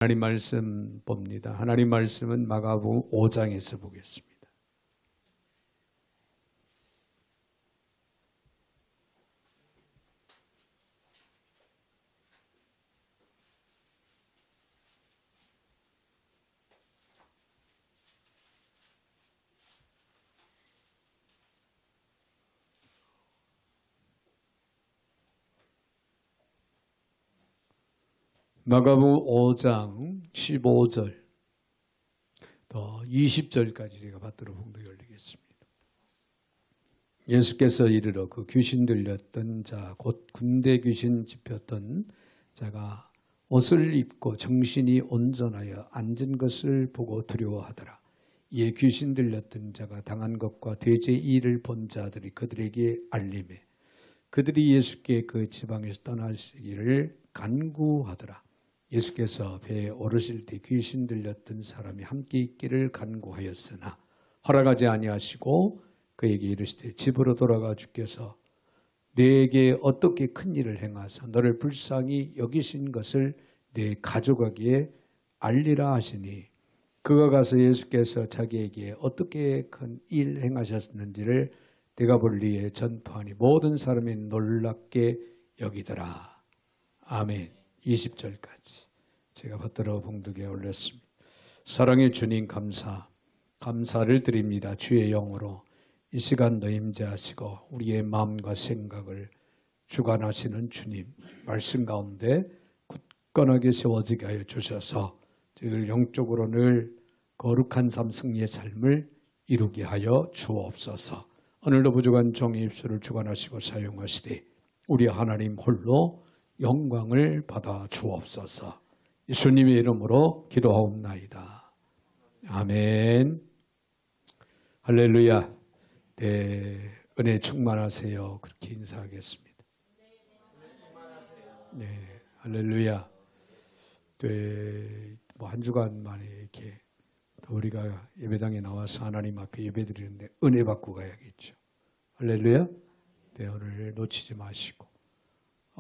하나님 말씀 봅니다. 하나님 말씀은 마가복음 5장에서 보겠습니다. 마가복음 5장 15절 또 20절까지 제가 받들어 봉독 열리겠습니다. 예수께서 이르러 그 귀신 들렸던 자, 곧 군대 귀신 집혔던 자가 옷을 입고 정신이 온전하여 앉은 것을 보고 두려워하더라. 이에 귀신 들렸던 자가 당한 것과 대제 일을 본 자들이 그들에게 알림해 그들이 예수께 그 지방에서 떠나시기를 간구하더라. 예수께서 배에 오르실 때 귀신 들렸던 사람이 함께 있기를 간구하였으나 허락하지 아니하시고 그에게 이르시되 집으로 돌아가 주께서 내게 어떻게 큰 일을 행하사 너를 불쌍히 여기신 것을 내 가족에게 알리라 하시니 그가 가서 예수께서 자기에게 어떻게 큰 일 행하셨는지를 데가볼리에 전파하니 모든 사람이 놀랍게 여기더라. 아멘. 20절까지 제가 받들어 봉독에 올렸습니다. 사랑의 주님 감사를 드립니다. 주의 영으로 이 시간도 임재하시고 우리의 마음과 생각을 주관하시는 주님 말씀 가운데 굳건하게 세워지게 하여 주셔서 저희들 영적으로 늘 거룩한 삶 승리의 삶을 이루게 하여 주옵소서. 오늘도 부족한 종의 입술을 주관하시고 사용하시되 우리 하나님 홀로 영광을 받아 주옵소서. 예수님의 이름으로 기도하옵나이다. 아멘. 할렐루야. 네, 은혜 충만하세요. 그렇게 인사하겠습니다. 네, 할렐루야. 네, 한 주간 만에 이렇게 우리가 예배당에 나와서 하나님 앞에 예배드리는데 은혜 받고 가야겠죠. 할렐루야. 네, 오늘 놓치지 마시고.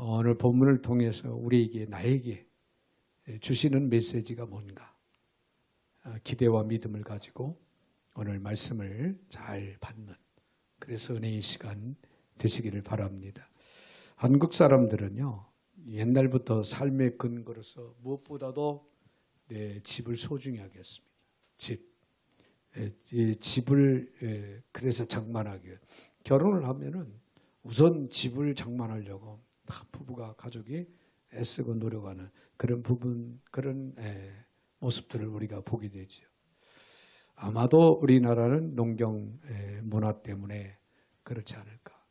오늘 본문을 통해서 우리에게 나에게 주시는 메시지가 뭔가 기대와 믿음을 가지고 오늘 말씀을 잘 받는 그래서 은혜의 시간 되시기를 바랍니다. 한국 사람들은요 옛날부터 삶의 근거로서 무엇보다도 내 집을 소중히 하겠습니다. 집을 그래서 장만하기 위해 결혼을 하면은 우선 집을 장만하려고 부부가 가족이 애쓰고 노력하는 그런 그런 모습들을 우리가 보게 되죠. 아마도 우리나라는 농경 문화 때문에 그렇지 않을까.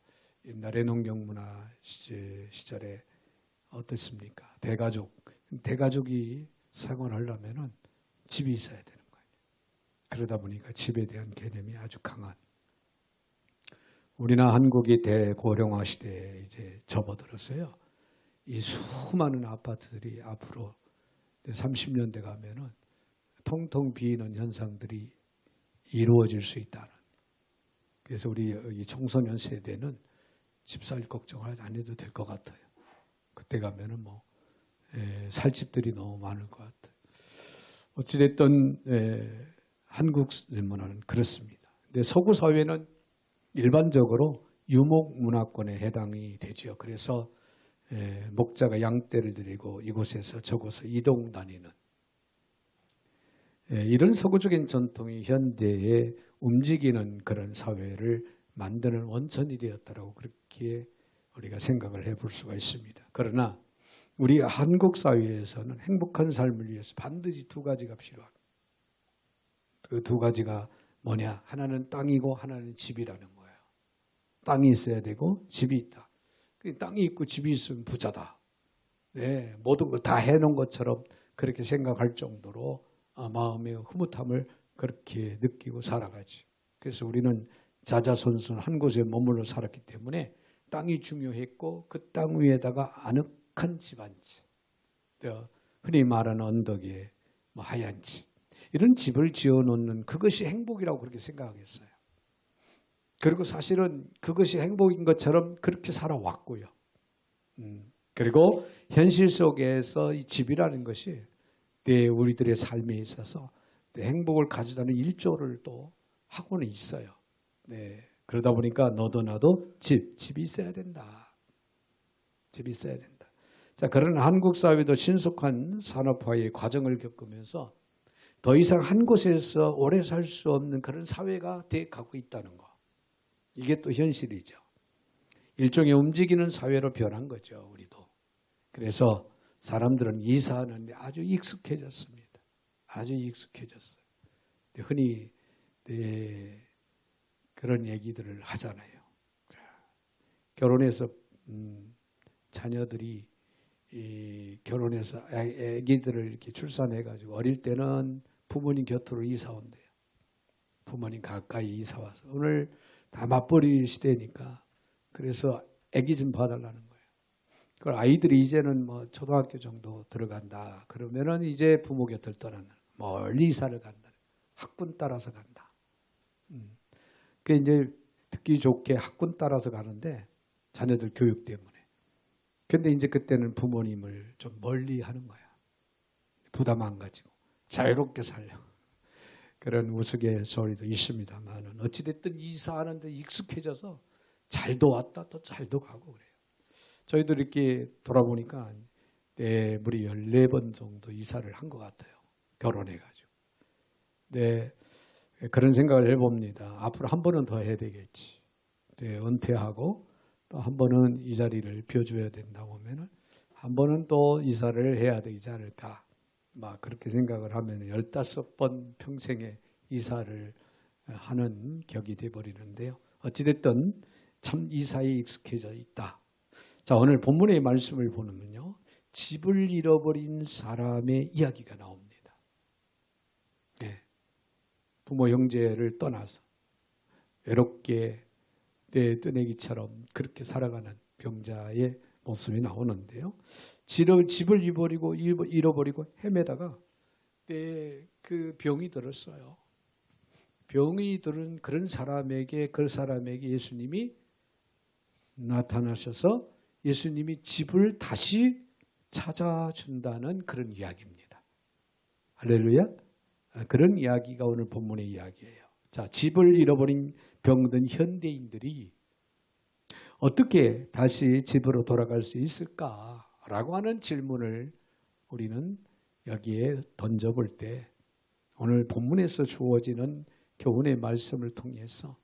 옛날에 농경 문화 시절에 어떻습니까? 대가족이 생활하려면은 집이 있어야 되는 거예요. 그러다 보니까 집에 대한 개념이 아주 강한. 우리나 한국이 대고령화 시대에 이제 접어들었어요. 이 수많은 아파트들이 앞으로 30년대 가면은 텅텅 비는 현상들이 이루어질 수 있다는. 그래서 우리 이 청소년 세대는 집 살 걱정을 안 해도 될 것 같아요. 그때 가면은 살 집들이 너무 많을 것 같아요. 어찌됐든 한국 문화는 그렇습니다. 근데 서구 사회는 일반적으로 유목 문화권에 해당이 되죠. 그래서 목자가 양떼를 드리고 이곳에서 저곳에 이동 다니는 이런 서구적인 전통이 현대에 움직이는 그런 사회를 만드는 원천이 되었다라고 그렇게 우리가 생각을 해볼 수가 있습니다. 그러나 우리 한국 사회에서는 행복한 삶을 위해서 반드시 두 가지가 필요합니다. 그 두 가지가 뭐냐? 하나는 땅이고 하나는 집이라는 거예요. 땅이 있어야 되고 집이 있다. 땅이 있고 집이 있으면 부자다. 네, 모든 걸 다 해놓은 것처럼 그렇게 생각할 정도로 마음의 흐뭇함을 그렇게 느끼고 살아가지. 그래서 우리는 자자손손 한 곳에 머물러 살았기 때문에 땅이 중요했고 그 땅 위에다가 아늑한 집 한 집, 흔히 말하는 언덕에 하얀 집, 이런 집을 지어놓는 그것이 행복이라고 그렇게 생각하겠어요. 그리고 사실은 그것이 행복인 것처럼 그렇게 살아왔고요. 그리고 현실 속에서 이 집이라는 것이 우리들의 삶에 있어서 행복을 가져다는 일조를 또 하고는 있어요. 그러다 보니까 너도 나도 집이 있어야 된다. 집이 있어야 된다. 자, 그런 한국 사회도 신속한 산업화의 과정을 겪으면서 더 이상 한 곳에서 오래 살 수 없는 그런 사회가 돼 가고 있다는 거. 이게 또 현실이죠. 일종의 움직이는 사회로 변한 거죠, 우리도. 그래서 사람들은 이사하는 데 아주 익숙해졌습니다. 아주 익숙해졌어요. 흔히 그런 얘기들을 하잖아요. 결혼해서 자녀들이 결혼해서 아기들을 이렇게 출산해가지고 어릴 때는 부모님 곁으로 이사 온대요. 부모님 가까이 이사 와서 오늘 다 맞벌이 시대니까 그래서 아기 좀 봐달라는 거예요. 그걸 아이들이 이제는 뭐 초등학교 정도 들어간다. 그러면은 이제 부모 곁을 떠나는 멀리 이사를 간다. 학군 따라서 간다. 그 이제 듣기 좋게 학군 따라서 가는데 자녀들 교육 때문에. 근데 이제 그때는 부모님을 좀 멀리 하는 거야. 부담 안 가지고 자유롭게 살려고. 그런 우스갯소리도 있습니다만 어찌됐든 이사하는데 익숙해져서 잘도 왔다 또 잘도 가고 그래요. 저희도 이렇게 돌아보니까 무려 14번 정도 이사를 한 것 같아요. 결혼해가지고. 그런 생각을 해봅니다. 앞으로 한 번은 더 해야 되겠지. 은퇴하고 또 한 번은 이 자리를 비워줘야 된다고 하면은 한 번은 또 이사를 해야 되지 않을까. 막 그렇게 생각을 하면 15번 평생에 이사를 하는 격이 돼버리는데요. 어찌됐든 참 이사에 익숙해져 있다. 자, 오늘 본문의 말씀을 보면요. 집을 잃어버린 사람의 이야기가 나옵니다. 부모 형제를 떠나서 외롭게 내 뜨내기처럼 그렇게 살아가는 병자의 모습이 나오는데요. 집을 잃어버리고 헤매다가 그 병이 들었어요. 병이 들은 그런 사람에게 그 사람에게 예수님이 나타나셔서 예수님이 집을 다시 찾아준다는 그런 이야기입니다. 할렐루야. 그런 이야기가 오늘 본문의 이야기예요. 자, 집을 잃어버린 병든 현대인들이 어떻게 다시 집으로 돌아갈 수 있을까라고 하는 질문을 우리는 여기에 던져볼 때 오늘 본문에서 주어지는 교훈의 말씀을 통해서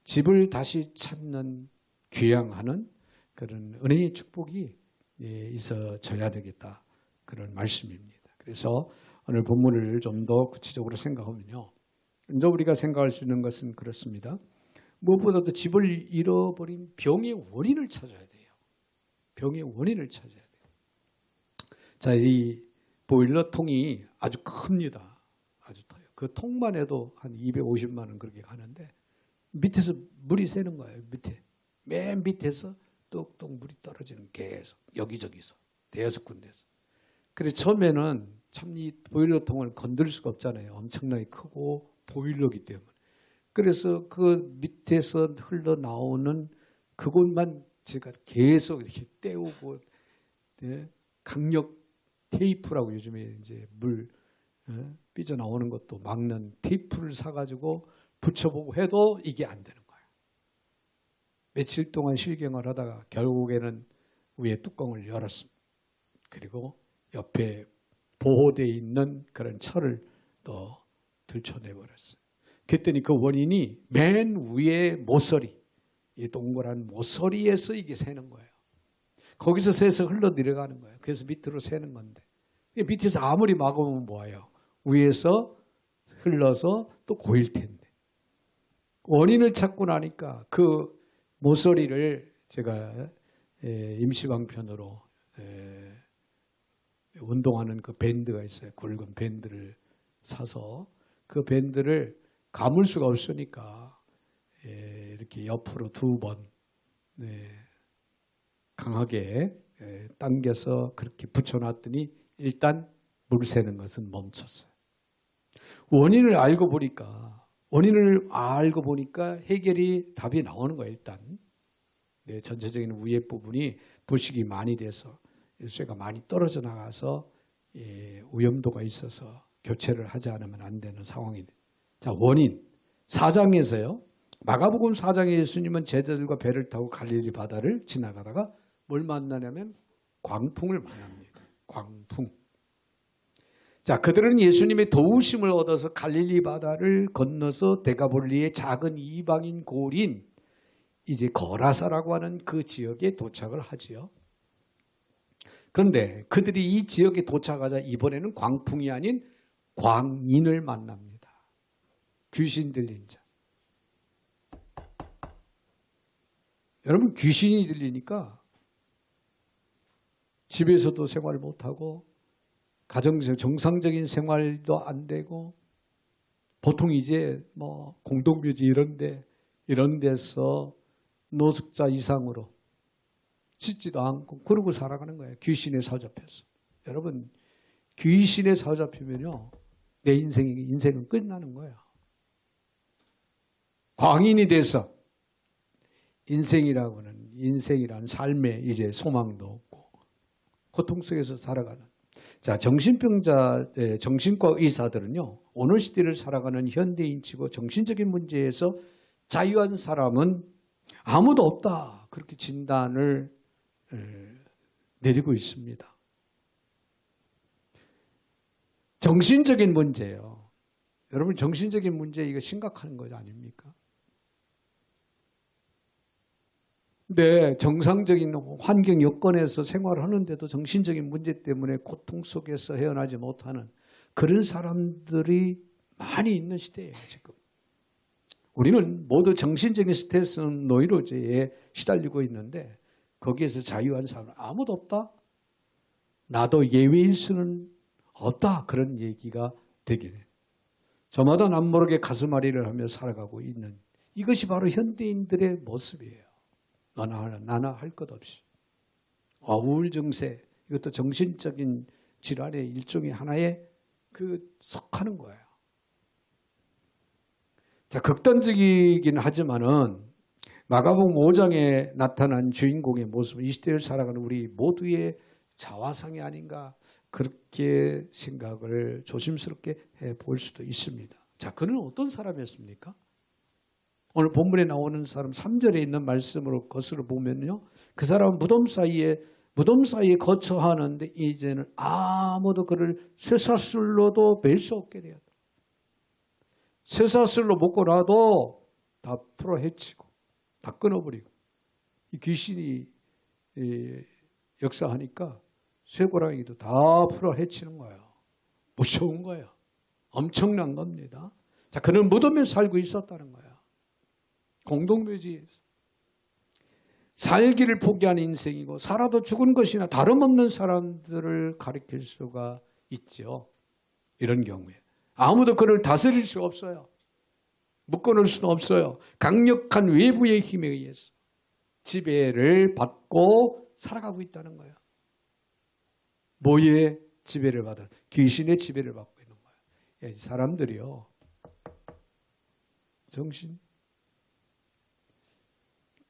집을 다시 찾는 귀향하는 그런 은혜의 축복이 있어져야 되겠다. 그런 말씀입니다. 그래서 오늘 본문을 좀 더 구체적으로 생각하면요. 먼저 우리가 생각할 수 있는 것은 그렇습니다. 무엇보다도 집을 잃어버린 병의 원인을 찾아야 돼요. 병의 원인을 찾아야 돼요. 자, 이 보일러 통이 아주 큽니다. 아주 커요. 그 통만 해도 한 250만 원 그렇게 가는데 밑에서 물이 새는 거예요. 맨 밑에서 뚝뚝 물이 떨어지는 계속 여기저기서 대여섯 군데서. 그래서 처음에는 참 이 보일러통을 건들 수가 없잖아요. 엄청나게 크고 보일러기 때문에. 그래서 그 밑에서 흘러나오는 그곳만 제가 계속 이렇게 떼우고 강력 테이프라고 요즘에 이제 물 삐져나오는 것도 막는 테이프를 사가지고 붙여보고 해도 이게 안 되는 거예요. 며칠 동안 실경을 하다가 결국에는 위에 뚜껑을 열었습니다. 그리고 옆에 보호되어 있는 그런 철을 또 들춰내버렸어요. 그랬더니 그 원인이 맨 위에 모서리, 이 동그란 모서리에서 이게 새는 거예요. 거기서 새서 흘러 내려가는 거예요. 그래서 밑으로 새는 건데 밑에서 아무리 막으면 뭐예요? 위에서 흘러서 또 고일 텐데. 원인을 찾고 나니까 그 모서리를 제가 임시방편으로 운동하는 그 밴드가 있어요. 굵은 밴드를 사서 그 밴드를 감을 수가 없으니까 이렇게 옆으로 2번 강하게 당겨서 그렇게 붙여놨더니 일단 물 새는 것은 멈췄어요. 원인을 알고 보니까 해결이 답이 나오는 거예요. 일단 전체적인 위에 부분이 부식이 많이 돼서 쇠가 많이 떨어져 나가서 위험도가 있어서 교체를 하지 않으면 안 되는 상황이. 자, 원인 4장에서요. 마가복음 4장에 예수님은 제자들과 배를 타고 갈릴리 바다를 지나가다가 뭘 만나냐면 광풍을 만납니다. 광풍. 자, 그들은 예수님의 도우심을 얻어서 갈릴리 바다를 건너서 데가볼리의 작은 이방인 고을인 이제 거라사라고 하는 그 지역에 도착을 하지요. 그런데 그들이 이 지역에 도착하자 이번에는 광풍이 아닌 광인을 만납니다. 귀신 들린 자. 여러분, 귀신이 들리니까 집에서도 생활 못하고 가정에서 정상적인 생활도 안 되고 보통 이제 뭐 공동묘지 이런 데서 노숙자 이상으로 씻지도 않고 그러고 살아가는 거예요. 귀신에 사로잡혀서. 여러분, 귀신에 사로잡히면요 내 인생은 끝나는 거예요. 광인이 돼서 인생이라는 삶에 이제 소망도 없고 고통 속에서 살아가는. 자, 정신과 의사들은요 오늘 시대를 살아가는 현대인치고 정신적인 문제에서 자유한 사람은 아무도 없다, 그렇게 진단을 내리고 있습니다. 정신적인 문제예요. 여러분, 정신적인 문제 이거 심각한 거 아닙니까? 네, 정상적인 환경 여건에서 생활을 하는데도 정신적인 문제 때문에 고통 속에서 헤어나지 못하는 그런 사람들이 많이 있는 시대예요, 지금. 우리는 모두 정신적인 스트레스 노이로제에 시달리고 있는데 거기에서 자유한 사람은 아무도 없다? 나도 예외일 수는 없다. 그런 얘기가 되게 돼요. 저마다 남모르게 가슴앓이를 하며 살아가고 있는 이것이 바로 현대인들의 모습이에요. 나나 할 것 없이. 우울증세, 이것도 정신적인 질환의 일종의 하나에 속하는 거예요. 자, 극단적이긴 하지만은 마가복음 5장에 나타난 주인공의 모습은 이 시대를 살아가는 우리 모두의 자화상이 아닌가, 그렇게 생각을 조심스럽게 해볼 수도 있습니다. 자, 그는 어떤 사람이었습니까? 오늘 본문에 나오는 사람 3절에 있는 말씀으로 것으로 보면요, 그 사람은 무덤 사이에 거처하는데 이제는 아무도 그를 쇠사슬로도 맬 수 없게 되었다. 쇠사슬로 묶고 놔도 다 풀어 헤치고 다 끊어버리고, 이 귀신이 역사하니까 쇠고랑이도 다 풀어 헤치는 거예요. 무서운 거예요. 엄청난 겁니다. 자, 그는 무덤에 살고 있었다는 거예요. 공동묘지에서. 살기를 포기한 인생이고 살아도 죽은 것이나 다름없는 사람들을 가리킬 수가 있죠. 이런 경우에 아무도 그를 다스릴 수 없어요. 묶어놓을 수는 없어요. 강력한 외부의 힘에 의해서 지배를 받고 살아가고 있다는 거예요. 뭐에 지배를 받아? 귀신의 지배를 받고 있는 거예요. 사람들이요,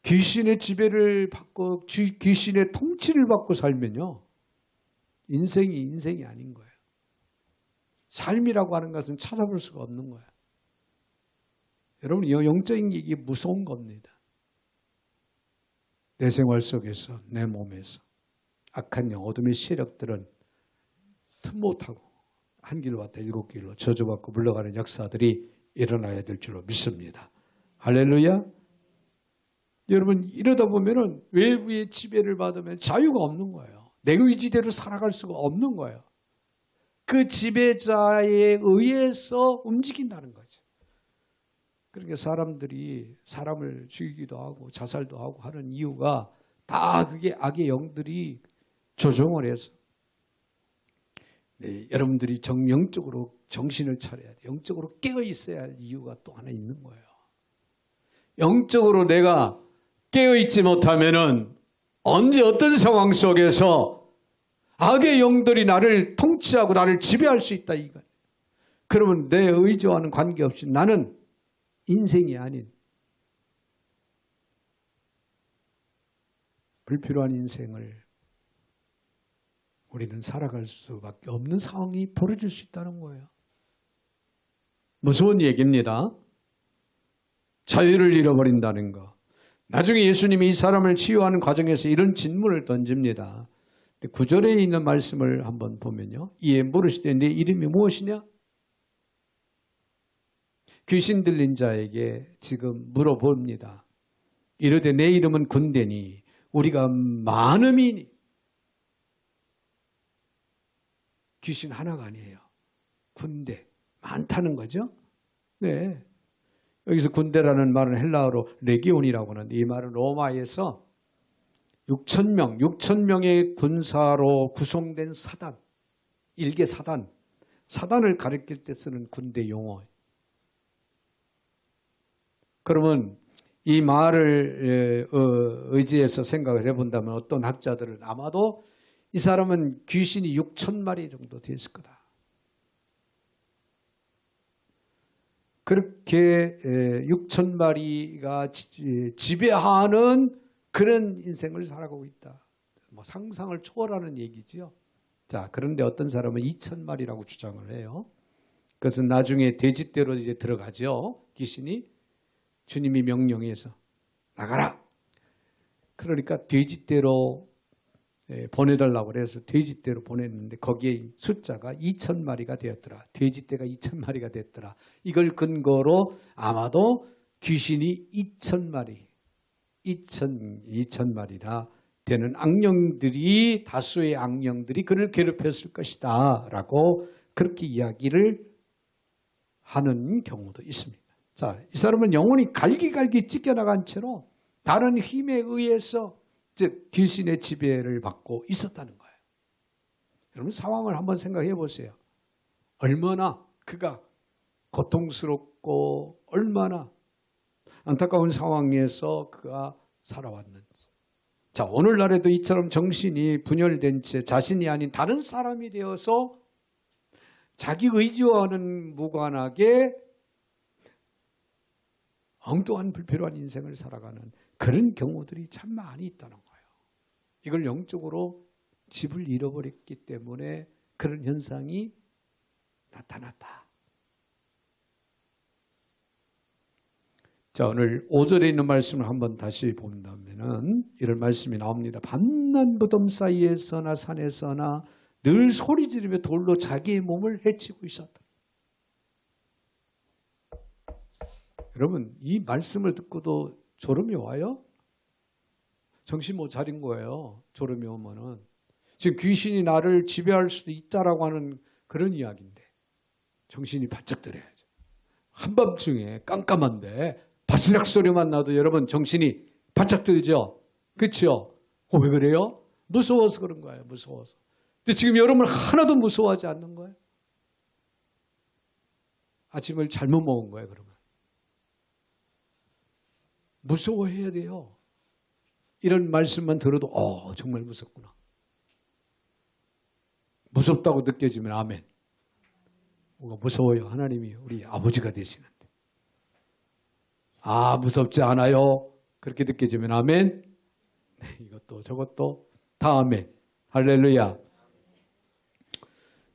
귀신의 지배를 받고 귀신의 통치를 받고 살면요, 인생이 아닌 거예요. 삶이라고 하는 것은 찾아볼 수가 없는 거예요. 여러분, 영적인 얘기 무서운 겁니다. 내 생활 속에서, 내 몸에서 악한 영, 어둠의 세력들은 틈 못하고 한 길로 왔다 일곱 길로 저주받고 물러가는 역사들이 일어나야 될 줄로 믿습니다. 할렐루야. 여러분, 이러다 보면은 외부의 지배를 받으면 자유가 없는 거예요. 내 의지대로 살아갈 수가 없는 거예요. 그 지배자에 의해서 움직인다는 거죠. 그러니까 사람들이 사람을 죽이기도 하고 자살도 하고 하는 이유가 다 그게 악의 영들이 조종을 해서. 네, 여러분들이 영적으로 정신을 차려야 돼. 영적으로 깨어 있어야 할 이유가 또 하나 있는 거예요. 영적으로 내가 깨어 있지 못하면은 언제 어떤 상황 속에서 악의 영들이 나를 통치하고 나를 지배할 수 있다, 이거. 그러면 내 의지와는 관계없이 나는 인생이 아닌 불필요한 인생을 우리는 살아갈 수밖에 없는 상황이 벌어질 수 있다는 거예요. 무서운 얘기입니다. 자유를 잃어버린다는 거. 나중에 예수님이 이 사람을 치유하는 과정에서 이런 질문을 던집니다. 9절에 있는 말씀을 한번 보면요. 이에 물으시되 내 이름이 무엇이냐? 귀신 들린 자에게 지금 물어봅니다. 이르되 내 이름은 군대니 우리가 많음이니. 귀신 하나가 아니에요. 군대. 많다는 거죠. 네. 여기서 군대라는 말은 헬라어로 레기온이라고 하는데 이 말은 로마에서 6,000명의 군사로 구성된 사단, 일개 사단, 사단을 가리킬 때 쓰는 군대 용어. 그러면 이 말을 의지해서 생각을 해본다면 어떤 학자들은 아마도 이 사람은 귀신이 6,000마리 정도 됐을 거다. 그렇게 6,000마리가 지배하는 그런 인생을 살아가고 있다. 뭐 상상을 초월하는 얘기지요. 자, 그런데 어떤 사람은 2,000마리라고 주장을 해요. 그것은 나중에 돼지떼로 이제 들어가죠. 귀신이 주님이 명령해서 나가라. 그러니까 돼지떼로 보내달라고 그래서 돼지떼로 보냈는데 거기에 숫자가 2,000마리가 되었더라. 돼지떼가 2,000마리가 됐더라. 이걸 근거로 아마도 귀신이 2,000마리나 되는 악령들이 다수의 악령들이 그를 괴롭혔을 것이다 라고 그렇게 이야기를 하는 경우도 있습니다. 자, 이 사람은 영혼이 갈기갈기 찢겨나간 채로 다른 힘에 의해서 즉 귀신의 지배를 받고 있었다는 거예요. 여러분 상황을 한번 생각해 보세요. 얼마나 그가 고통스럽고 얼마나 안타까운 상황에서 그가 살아왔는지. 자, 오늘날에도 이처럼 정신이 분열된 채 자신이 아닌 다른 사람이 되어서 자기 의지와는 무관하게 엉뚱한 불필요한 인생을 살아가는 그런 경우들이 참 많이 있다는 거예요. 이걸 영적으로 집을 잃어버렸기 때문에 그런 현상이 나타났다. 자, 오늘 5절에 있는 말씀을 한번 다시 본다면은 이런 말씀이 나옵니다. 밤낮 무덤 사이에서나 산에서나 늘 소리 지르며 돌로 자기의 몸을 해치고 있었다. 여러분, 이 말씀을 듣고도 졸음이 와요? 정신 못 차린 거예요. 졸음이 오면은. 지금 귀신이 나를 지배할 수도 있다라고 하는 그런 이야기인데 정신이 바짝 들어야죠. 한밤중에 깜깜한데 바스락 소리만 나도 여러분 정신이 바짝 들죠? 그렇죠? 왜 그래요? 무서워서 그런 거예요. 무서워서. 근데 지금 여러분 하나도 무서워하지 않는 거예요? 아침을 잘못 먹은 거예요, 그러면. 무서워해야 돼요. 이런 말씀만 들어도 정말 무섭구나. 무섭다고 느껴지면 아멘. 뭔가 무서워요. 하나님이 우리 아버지가 되시는데. 무섭지 않아요. 그렇게 느껴지면 아멘. 네, 이것도 저것도 다 아멘. 할렐루야.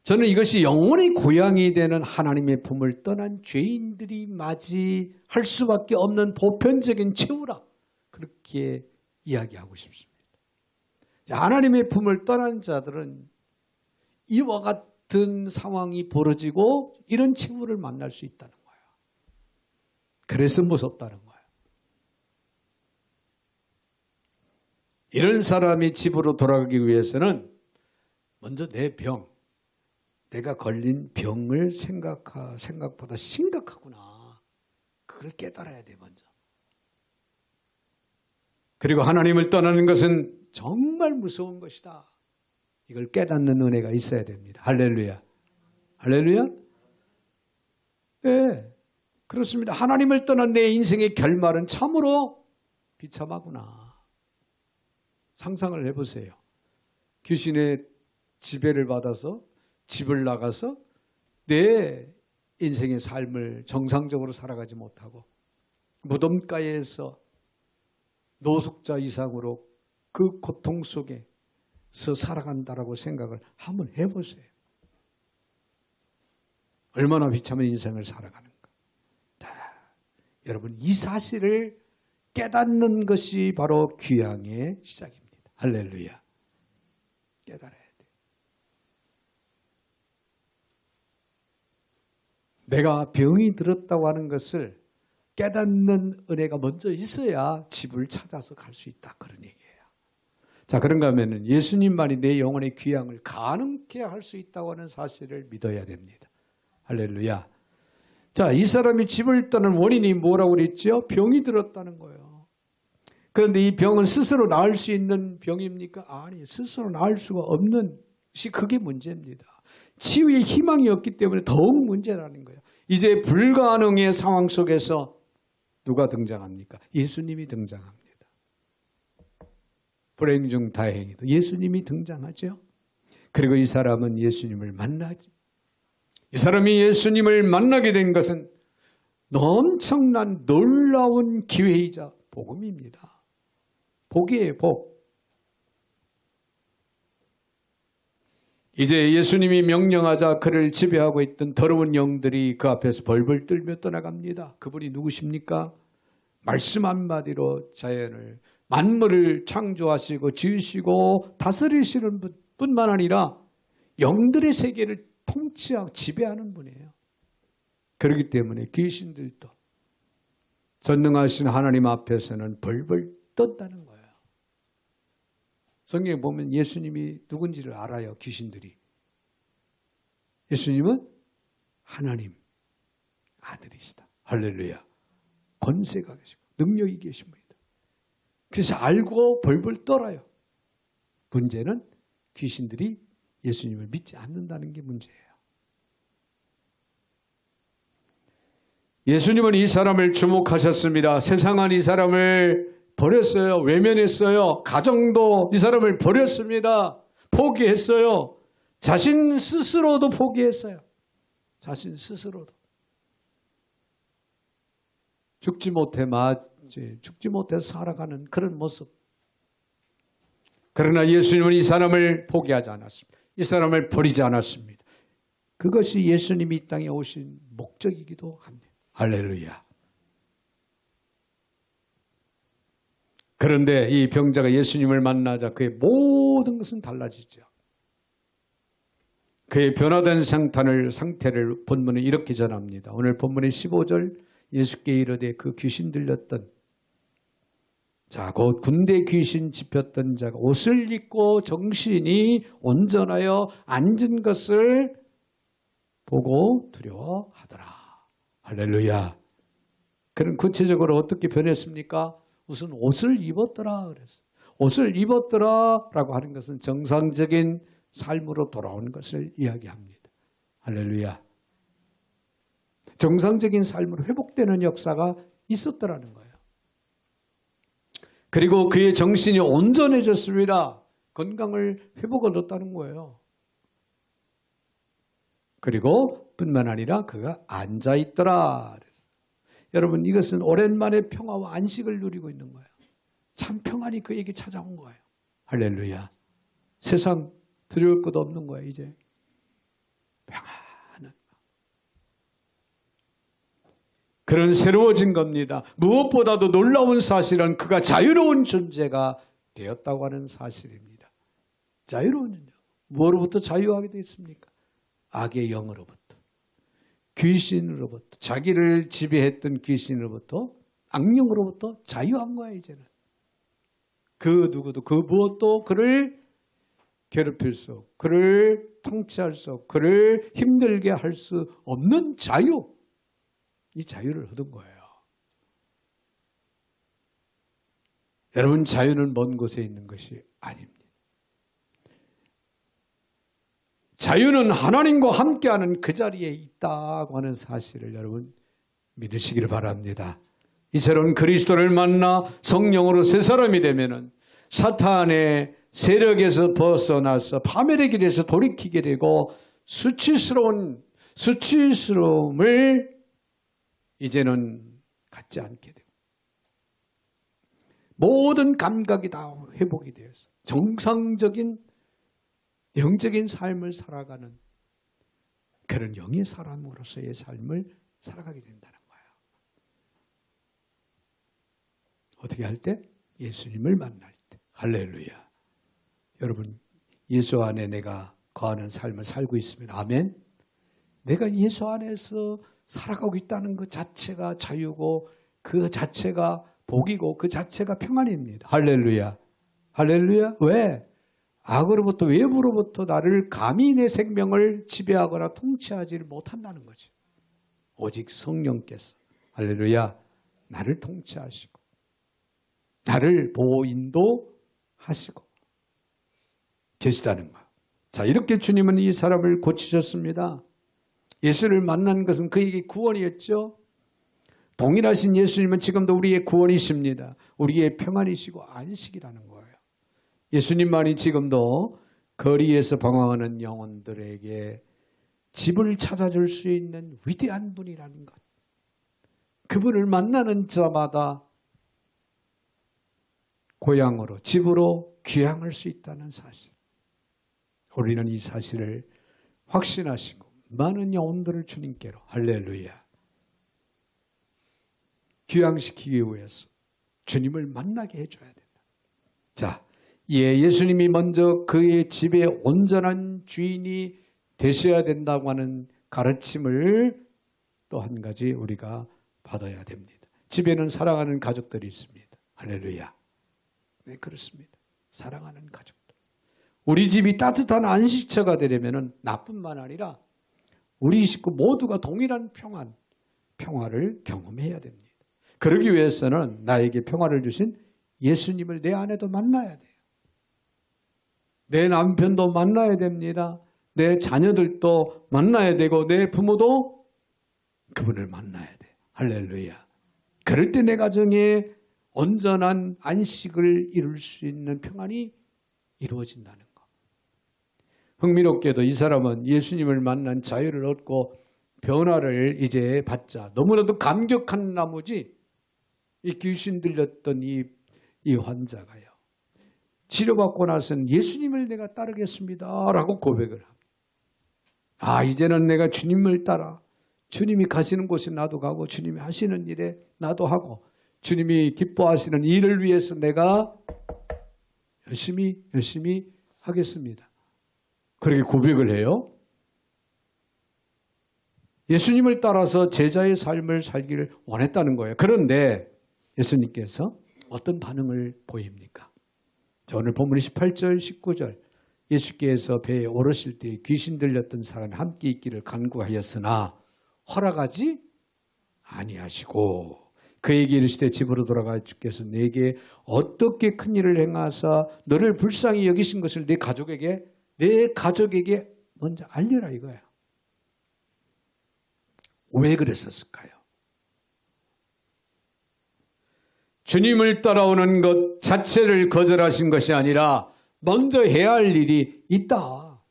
저는 이것이 영혼의 고향이 되는 하나님의 품을 떠난 죄인들이 맞이할 수밖에 없는 보편적인 최후라. 그렇게 이야기하고 싶습니다. 하나님의 품을 떠난 자들은 이와 같은 상황이 벌어지고 이런 최후를 만날 수 있다는 거예요. 그래서 무섭다는 거예요. 이런 사람이 집으로 돌아가기 위해서는 먼저 내가 걸린 병을 생각보다 심각하구나. 그걸 깨달아야 돼, 먼저. 그리고 하나님을 떠나는 것은 정말 무서운 것이다. 이걸 깨닫는 은혜가 있어야 됩니다. 할렐루야. 할렐루야? 네, 그렇습니다. 하나님을 떠난 내 인생의 결말은 참으로 비참하구나. 상상을 해보세요. 귀신의 지배를 받아서 집을 나가서 내 인생의 삶을 정상적으로 살아가지 못하고 무덤가에서 노숙자 이상으로 그 고통 속에 살아간다라고 생각을 한번 해보세요. 얼마나 비참한 인생을 살아가는가. 여러분, 이 사실을 깨닫는 것이 바로 귀향의 시작입니다. 할렐루야. 깨달아야 돼. 내가 병이 들었다고 하는 것을 깨닫는 은혜가 먼저 있어야 집을 찾아서 갈 수 있다. 그런 얘기예요. 자, 그런가 하면 예수님만이 내 영혼의 귀향을 가능케 할 수 있다고 하는 사실을 믿어야 됩니다. 할렐루야. 자, 이 사람이 집을 떠는 원인이 뭐라고 그랬죠? 병이 들었다는 거예요. 그런데 이 병은 스스로 나을 수 있는 병입니까? 아니, 스스로 나을 수가 없는 것이 그게 문제입니다. 치유의 희망이 없기 때문에 더욱 문제라는 거예요. 이제 불가능의 상황 속에서 누가 등장합니까? 예수님이 등장합니다. 불행 중 다행이다. 예수님이 등장하죠. 그리고 이 사람은 예수님을 만나죠. 이 사람이 예수님을 만나게 된 것은 엄청난 놀라운 기회이자 복음입니다. 복이에요, 복. 이제 예수님이 명령하자 그를 지배하고 있던 더러운 영들이 그 앞에서 벌벌 떨며 떠나갑니다. 그분이 누구십니까? 말씀 한마디로 자연을, 만물을 창조하시고 지으시고 다스리시는 뿐만 아니라 영들의 세계를 통치하고 지배하는 분이에요. 그렇기 때문에 귀신들도 전능하신 하나님 앞에서는 벌벌 떤다는 거예요. 성경에 보면 예수님이 누군지를 알아요. 귀신들이. 예수님은 하나님 아들이시다. 할렐루야. 권세가 계시고 능력이 계신 분이다. 그래서 알고 벌벌 떨어요. 문제는 귀신들이 예수님을 믿지 않는다는 게 문제예요. 예수님은 이 사람을 주목하셨습니다. 세상은 이 사람을 버렸어요. 외면했어요. 가정도 이 사람을 버렸습니다. 포기했어요. 자신 스스로도 포기했어요. 자신 스스로도. 죽지 못해 살아가는 그런 모습. 그러나 예수님은 이 사람을 포기하지 않았습니다. 이 사람을 버리지 않았습니다. 그것이 예수님이 이 땅에 오신 목적이기도 합니다. 할렐루야. 그런데 이 병자가 예수님을 만나자 그의 모든 것은 달라지죠. 그의 변화된 상태를 본문은 이렇게 전합니다. 오늘 본문의 15절 예수께 이르되 그 귀신 들렸던 자, 곧 군대 귀신 짚혔던 자가 옷을 입고 정신이 온전하여 앉은 것을 보고 두려워하더라. 할렐루야. 그럼 구체적으로 어떻게 변했습니까? 무슨 옷을 입었더라 그랬어요. 옷을 입었더라라고 하는 것은 정상적인 삶으로 돌아온 것을 이야기합니다. 할렐루야. 정상적인 삶으로 회복되는 역사가 있었더라는 거예요. 그리고 그의 정신이 온전해졌습니다. 건강을 회복을 얻었다는 거예요. 그리고 뿐만 아니라 그가 앉아있더라. 여러분, 이것은 오랜만에 평화와 안식을 누리고 있는 거예요. 참 평안이 그에게 찾아온 거예요. 할렐루야. 세상 두려울 것도 없는 거예요. 이제 평안한 그런 새로워진 겁니다. 무엇보다도 놀라운 사실은 그가 자유로운 존재가 되었다고 하는 사실입니다. 자유로운 존재. 무엇으로부터 자유하게 됐습니까? 악의 영으로부터, 귀신으로부터, 자기를 지배했던 귀신으로부터, 악령으로부터 자유한 거야 이제는. 그 누구도 그 무엇도 그를 괴롭힐 수 없고 그를 통치할 수 없고 그를 힘들게 할 수 없는 자유. 이 자유를 얻은 거예요. 여러분, 자유는 먼 곳에 있는 것이 아닙니다. 자유는 하나님과 함께하는 그 자리에 있다고 하는 사실을 여러분 믿으시기를 바랍니다. 이처럼 그리스도를 만나 성령으로 새 사람이 되면은 사탄의 세력에서 벗어나서 파멸의 길에서 돌이키게 되고 수치스러움을 이제는 갖지 않게 되고 모든 감각이 다 회복이 되어서 정상적인 영적인 삶을 살아가는 그런 영의 사람으로서의 삶을 살아가게 된다는 거예요. 어떻게 할 때? 예수님을 만날 때. 할렐루야. 여러분, 예수 안에 내가 거하는 삶을 살고 있으면 아멘. 내가 예수 안에서 살아가고 있다는 것 자체가 자유고 그 자체가 복이고 그 자체가 평안입니다. 할렐루야. 할렐루야. 왜? 악으로부터 외부로부터 나를 감히 내 생명을 지배하거나 통치하지 못한다는 거지. 오직 성령께서 할렐루야 나를 통치하시고 나를 보호 인도하시고 계시다는 거야. 자, 이렇게 주님은 이 사람을 고치셨습니다. 예수를 만난 것은 그에게 구원이었죠. 동일하신 예수님은 지금도 우리의 구원이십니다. 우리의 평안이시고 안식이라는 거예요. 예수님만이 지금도 거리에서 방황하는 영혼들에게 집을 찾아줄 수 있는 위대한 분이라는 것. 그분을 만나는 자마다 고향으로, 집으로 귀향할 수 있다는 사실. 우리는 이 사실을 확신하시고 많은 영혼들을 주님께로 할렐루야 귀향시키기 위해서 주님을 만나게 해줘야 된다. 자, 예수님이 먼저 그의 집의 온전한 주인이 되셔야 된다고 하는 가르침을 또 한 가지 우리가 받아야 됩니다. 집에는 사랑하는 가족들이 있습니다. 할렐루야. 네, 그렇습니다. 사랑하는 가족들. 우리 집이 따뜻한 안식처가 되려면 나뿐만 아니라 우리 식구 모두가 동일한 평화를 경험해야 됩니다. 그러기 위해서는 나에게 평화를 주신 예수님을 내 안에도 만나야 돼요. 내 남편도 만나야 됩니다. 내 자녀들도 만나야 되고 내 부모도 그분을 만나야 돼요. 할렐루야. 그럴 때 내 가정에 온전한 안식을 이룰 수 있는 평안이 이루어진다는 것. 흥미롭게도 이 사람은 예수님을 만난 자유를 얻고 변화를 이제 받자 너무나도 감격한 나머지 이 귀신 들렸던 이 환자가요. 치료받고 나서는 예수님을 내가 따르겠습니다 라고 고백을 합니다. 아, 이제는 내가 주님을 따라 주님이 가시는 곳에 나도 가고 주님이 하시는 일에 나도 하고 주님이 기뻐하시는 일을 위해서 내가 열심히 하겠습니다. 그렇게 고백을 해요. 예수님을 따라서 제자의 삶을 살기를 원했다는 거예요. 그런데 예수님께서 어떤 반응을 보입니까? 자, 오늘 본문 18절, 19절 예수께서 배에 오르실 때 귀신 들렸던 사람이 함께 있기를 간구하였으나 허락하지 아니하시고 그에게 이르시되 집으로 돌아가 주께서 내게 어떻게 큰 일을 행하사 너를 불쌍히 여기신 것을 내 가족에게 먼저 알려라 이거야. 왜 그랬었을까요? 주님을 따라오는 것 자체를 거절하신 것이 아니라 먼저 해야 할 일이 있다.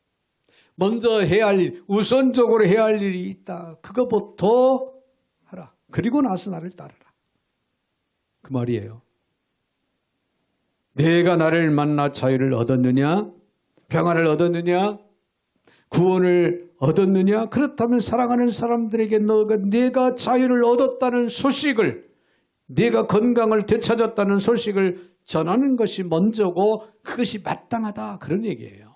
먼저 해야 할 일, 우선적으로 해야 할 일이 있다. 그것부터 하라. 그리고 나서 나를 따르라. 그 말이에요. 내가 나를 만나 자유를 얻었느냐? 평안을 얻었느냐? 구원을 얻었느냐? 그렇다면 사랑하는 사람들에게 내가 자유를 얻었다는 소식을, 내가 건강을 되찾았다는 소식을 전하는 것이 먼저고 그것이 마땅하다. 그런 얘기예요.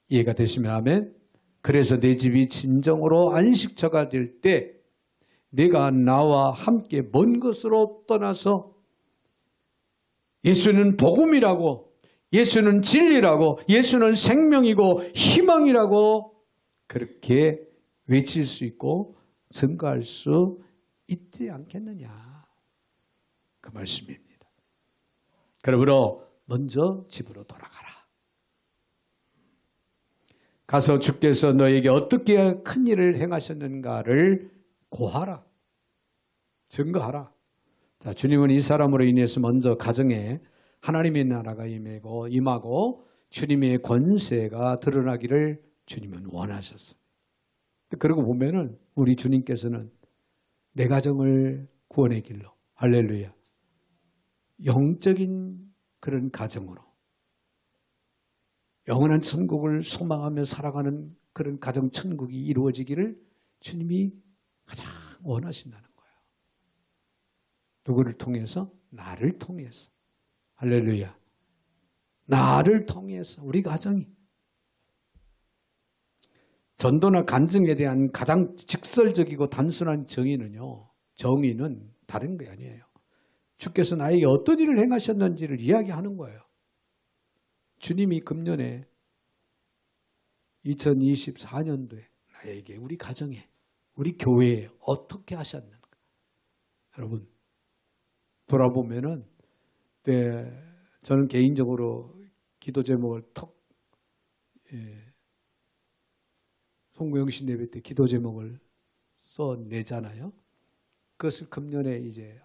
이해가 되시면 아멘. 그래서 내 집이 진정으로 안식처가 될 때 내가 나와 함께 먼 곳으로 떠나서 예수는 복음이라고, 예수는 진리라고, 예수는 생명이고 희망이라고 그렇게 외칠 수 있고 증거할 수 있지 않겠느냐. 그 말씀입니다. 그러므로 먼저 집으로 돌아가라. 가서 주께서 너에게 어떻게 큰 일을 행하셨는가를 고하라. 증거하라. 자, 주님은 이 사람으로 인해서 먼저 가정에 하나님의 나라가 임하고 주님의 권세가 드러나기를 주님은 원하셨어요. 그러고 보면은 우리 주님께서는 내 가정을 구원의 길로, 할렐루야, 영적인 그런 가정으로, 영원한 천국을 소망하며 살아가는 그런 가정 천국이 이루어지기를 주님이 가장 원하신다는 거예요. 누구를 통해서? 나를 통해서. 할렐루야. 나를 통해서 우리 가정이. 전도나 간증에 대한 가장 직설적이고 단순한 정의는 다른 게 아니에요. 주께서 나에게 어떤 일을 행하셨는지를 이야기하는 거예요. 주님이 금년에 2024년도에 나에게, 우리 가정에, 우리 교회에 어떻게 하셨는가. 여러분 돌아보면은 저는 개인적으로 기도 제목을 송구영신 예배 때 기도 제목을 써내잖아요. 그것을 금년에 이제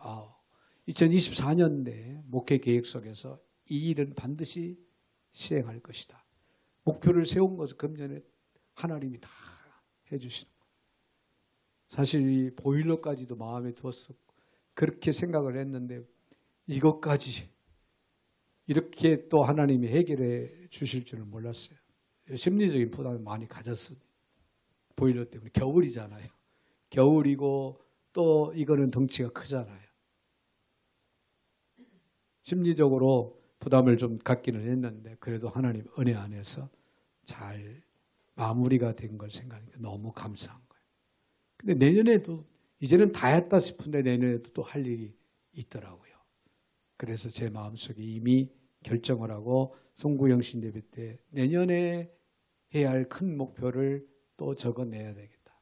2024년대 목회 계획 속에서 이 일은 반드시 시행할 것이다. 목표를 세운 것을 금년에 하나님이 다 해주시는 거예요. 사실 이 보일러까지도 마음에 두었었고 그렇게 생각을 했는데 이것까지 이렇게 또 하나님이 해결해 주실 줄은 몰랐어요. 심리적인 부담을 많이 가졌어요. 보일러 때문에. 겨울이잖아요. 겨울이고 또 이거는 덩치가 크잖아요. 심리적으로 부담을 좀 갖기는 했는데 그래도 하나님 은혜 안에서 잘 마무리가 된 걸 생각하니까 너무 감사한 거예요. 근데 내년에도 이제는 다 했다 싶은데 내년에도 또 할 일이 있더라고요. 그래서 제 마음속에 이미 결정을 하고 송구영신 예배 때 내년에 해야 할 큰 목표를 또 적어내야 되겠다.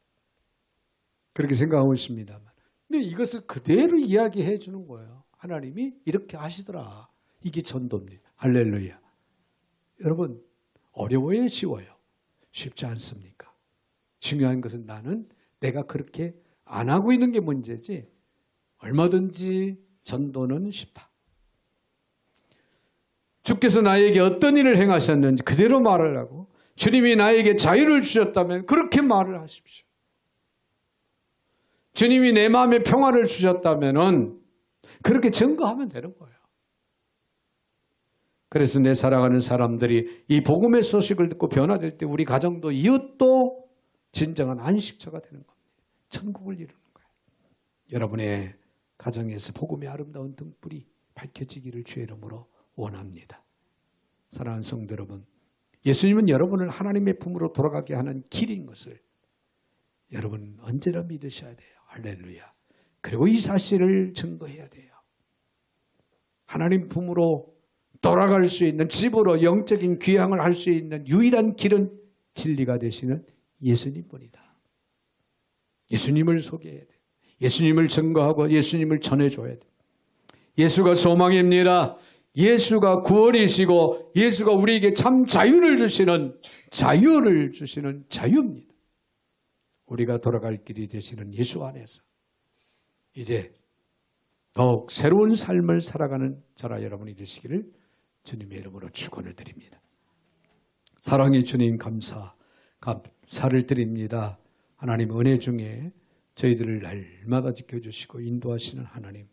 그렇게 생각하고 있습니다만. 근데 이것을 그대로 이야기해 주는 거예요. 하나님이 이렇게 하시더라. 이게 전도입니다. 할렐루야. 여러분 어려워요? 쉬워요? 쉽지 않습니까? 중요한 것은 내가 그렇게 안 하고 있는 게 문제지 얼마든지 전도는 쉽다. 주께서 나에게 어떤 일을 행하셨는지 그대로 말을 하고 주님이 나에게 자유를 주셨다면 그렇게 말을 하십시오. 주님이 내 마음에 평화를 주셨다면 그렇게 증거하면 되는 거예요. 그래서 내 사랑하는 사람들이 이 복음의 소식을 듣고 변화될 때 우리 가정도 이웃도 진정한 안식처가 되는 겁니다. 천국을 이루는 거예요. 여러분의 가정에서 복음의 아름다운 등불이 밝혀지기를 주의 이름으로 원합니다. 사랑하는 성도 여러분, 예수님은 여러분을 하나님의 품으로 돌아가게 하는 길인 것을 여러분 언제나 믿으셔야 돼요. 할렐루야. 그리고 이 사실을 증거해야 돼요. 하나님 품으로 돌아갈 수 있는, 집으로 영적인 귀향을 할 수 있는 유일한 길은 진리가 되시는 예수님뿐이다. 예수님을 소개해야 돼. 예수님을 증거하고 예수님을 전해줘야 돼. 예수가 소망입니다. 예수가 구원이시고 예수가 우리에게 참 자유를 주시는 자유입니다. 우리가 돌아갈 길이 되시는 예수 안에서 이제 더욱 새로운 삶을 살아가는 저와 여러분이 되시기를 주님의 이름으로 축원을 드립니다. 사랑의 주님 감사를 드립니다. 하나님 은혜 중에 저희들을 날마다 지켜주시고 인도하시는 하나님,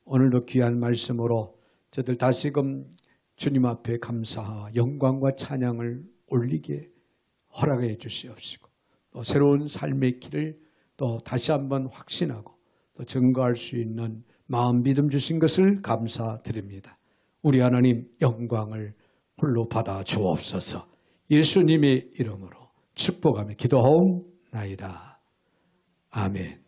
오늘도 귀한 말씀으로 저들 다시금 주님 앞에 감사와 영광과 찬양을 올리게 허락해 주시옵시고 또 새로운 삶의 길을 또 다시 한번 확신하고 또 증거할 수 있는 마음 믿음 주신 것을 감사드립니다. 우리 하나님 영광을 홀로 받아 주옵소서. 예수님의 이름으로 축복하며 기도하옵나이다. 아멘.